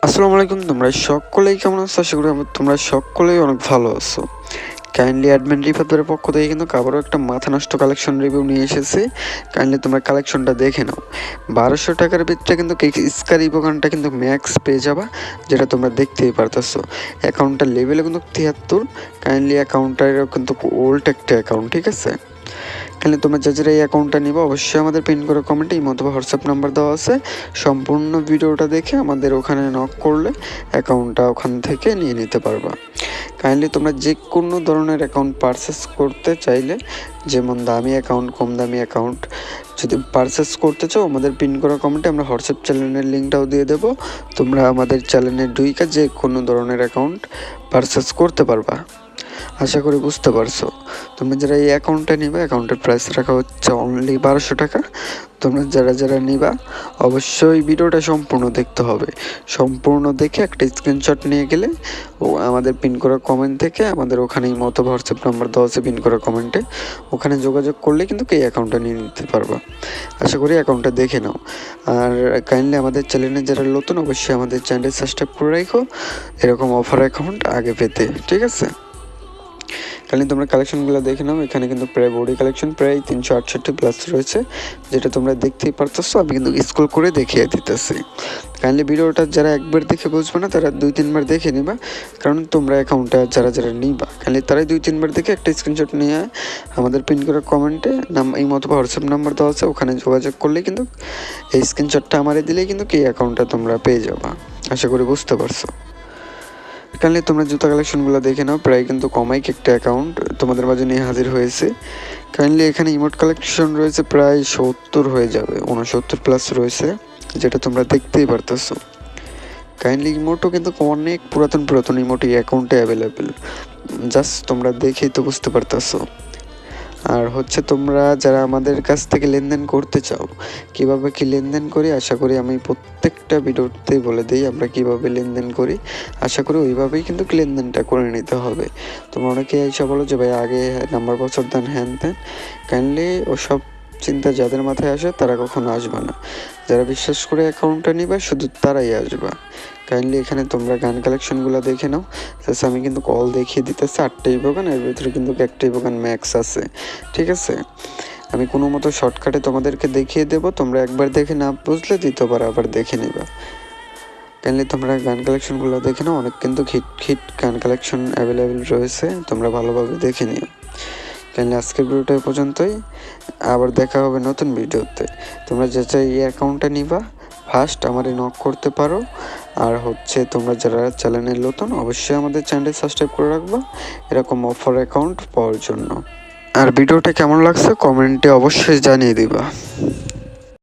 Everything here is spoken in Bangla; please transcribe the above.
আসসালামু আলাইকুম, তোমরা সকলেই কেমন আছো? আশা করি তোমরা সকলেই অনেক ভালো আছো। কাইন্ডলি অ্যাডমিন রিফাতের পক্ষ থেকে কিন্তু আবারও একটা মাথা নষ্ট কালেকশন রিভিউ নিয়ে এসেছি। কাইন্ডলি তোমরা কালেকশনটা দেখে নাও। 1200 টাকার ভিতরে কিন্তু স্কার ইভোগানটা কিন্তু ম্যাক্স পেয়ে যাবা, যেটা তোমরা দেখতেই পারতেছো। অ্যাকাউন্টটার লেভেলে কিন্তু 73। কাইন্ডলি অ্যাকাউন্টটারও কিন্তু ওল্ড একটা অ্যাকাউন্ট, ঠিক আছে? তাহলে তোমরা যারা এই অ্যাকাউন্টটা নিবে অবশ্যই আমাদের পিন করে কমেন্টে ইমো অথবা হোয়াটসঅ্যাপ নাম্বার দেওয়া আছে। সম্পূর্ণ ভিডিওটা দেখে আমাদের ওখানে নক করলে অ্যাকাউন্টটা ওখান থেকে নিয়ে নিতে পারবা। কাইন্ডলি তোমরা যে কোনো ধরনের অ্যাকাউন্ট পারচেস করতে চাইলে, যেমন দামি অ্যাকাউন্ট, কম দামি অ্যাকাউন্ট যদি পারচেস করতে চাও আমাদের পিন করা কমেন্টে আমরা হোয়াটসঅ্যাপ চ্যানেলের লিঙ্কটাও দিয়ে দেবো। তোমরা আমাদের চ্যানেলে ঢুইকা যে কোনো ধরনের অ্যাকাউন্ট পারচেস করতে পারবা। আশা করি বুঝতে পারছো। তোমরা যারা এই অ্যাকাউন্টটা নিবা, অ্যাকাউন্টের প্রাইস রাখা হচ্ছে অনলি 1200 টাকা। তোমরা যারা নিবা অবশ্যই ভিডিওটা সম্পূর্ণ দেখতে হবে। সম্পূর্ণ দেখে একটা স্ক্রিনশট নিয়ে গেলে ও আমাদের পিন করা কমেন্ট থেকে আমাদের ওখানেই মতো হোয়াটসঅ্যাপ নাম্বার দেওয়া আছে পিন করা কমেন্টে, ওখানে যোগাযোগ করলে কিন্তু এই অ্যাকাউন্টটা নিয়ে নিতে পারবা। আশা করি অ্যাকাউন্টটা দেখে নাও। আর কাইন্ডলি আমাদের চ্যানেলে যারা নতুন অবশ্যই আমাদের চ্যানেল সাবস্ক্রাইব করে রাখো এরকম অফার অ্যাকাউন্ট আগে পেতে, ঠিক আছে? কাইন্ডলি তোমরা কালেকশনগুলো দেখে নাও। এখানে কিন্তু প্রায় বডি কালেকশন প্রায় 368 প্লাস রয়েছে, যেটা তোমরা দেখতেই পারতেছো। আমি কিন্তু স্ক্রল করে দেখিয়ে দিতেছি। কাইন্ডলি ভিডিওটা যারা একবার দেখে বুঝবে না তারা 2-3 বার দেখে নিবা, কারণ তোমরা অ্যাকাউন্টটা যারা নিবা কাইন্ডলি তারাই 2-3 বার দেখে একটা স্ক্রিনশট নিয়ে আমাদের পিন করে কমেন্টে এই মতো হোয়াটসঅ্যাপ নাম্বার দেওয়া আছে, ওখানে যোগাযোগ করলে কিন্তু এই স্ক্রিনশটটা আমারে দিলেই কিন্তু এই অ্যাকাউন্টটা তোমরা পেয়ে যাবা। আশা করি বুঝতে পারছো। কাইন্ডলি তোমরা জুতা কালেকশনগুলো দেখে নাও। প্রায় কিন্তু কমাইক একটা অ্যাকাউন্ট তোমাদের মাঝে নিয়ে হাজির হয়েছে। কাইন্ডলি এখানে ইমোট কালেকশন রয়েছে প্রায় 70 হয়ে যাবে, 69 প্লাস রয়েছে, যেটা তোমরা দেখতেই পারতেছো। কাইন্ডলি ইমোটও কিন্তু অনেক পুরাতন ইমোট এই অ্যাকাউন্টে অ্যাভেলেবেল, জাস্ট তোমরা দেখেই তো বুঝতে পারতেছো। আর হচ্ছে তোমরা যারা আমাদের কাছ থেকে লেনদেন করতে চাও, কিভাবে কি লেনদেন করি আশা করি আমি প্রত্যেকটা ভিডিওতেই বলে দিই আমরা কিভাবে লেনদেন করি। আশা করি ওইভাবেই কিন্তু লেনদেনটা করে নিতে হবে। তোমরা অনেকে এসে বলো যে ভাই আগে নাম্বার পাসওয়ার্ড দেন, হ্যান দেন। কাইন্ডলি ওসব চিন্তা যাদের মাথায় আসে তারা কখনো আসবে না। যারা বিশ্বাস করে অ্যাকাউন্টটা নিবে শুধু তারাই আসবা। কাইন্ডলি এখানে তোমরা গান কালেকশনগুলো দেখে নাও। আমি কিন্তু কল দেখিয়ে দিতেছি 8টাই বাগান, এর ভিতরে কিন্তু একটাই বাগান ম্যাক্স আছে, ঠিক আছে? আমি কোনো মতো শর্টকাটে তোমাদেরকে দেখিয়ে দেবো, তোমরা একবার দেখে না বুঝলে দ্বিতীয়বার আবার দেখে নিবা। কাইন্ডলি তোমরা গান কালেকশনগুলো দেখে নাও, অনেক কিন্তু হিট গান কালেকশন অ্যাভেলেবেল রয়েছে, তোমরা ভালোভাবে দেখে নিও। কাইন্ডলি আজকের ভিডিওটা এ পর্যন্তই, আবার দেখা হবে নতুন ভিডিওতে। তোমরা যে চাই এই অ্যাকাউন্টটা নিবা ফার্স্ট আমারে নক করতে পারো। আর হচ্ছে তোমরা যারা চ্যানেলে নতুন অবশ্যই আমাদের চ্যানেলটি সাবস্ক্রাইব করে রাখবা এরকম অফার অ্যাকাউন্ট পাওয়ার জন্য। আর ভিডিওটা কেমন লাগছে কমেন্টে অবশ্যই জানিয়ে দিবা।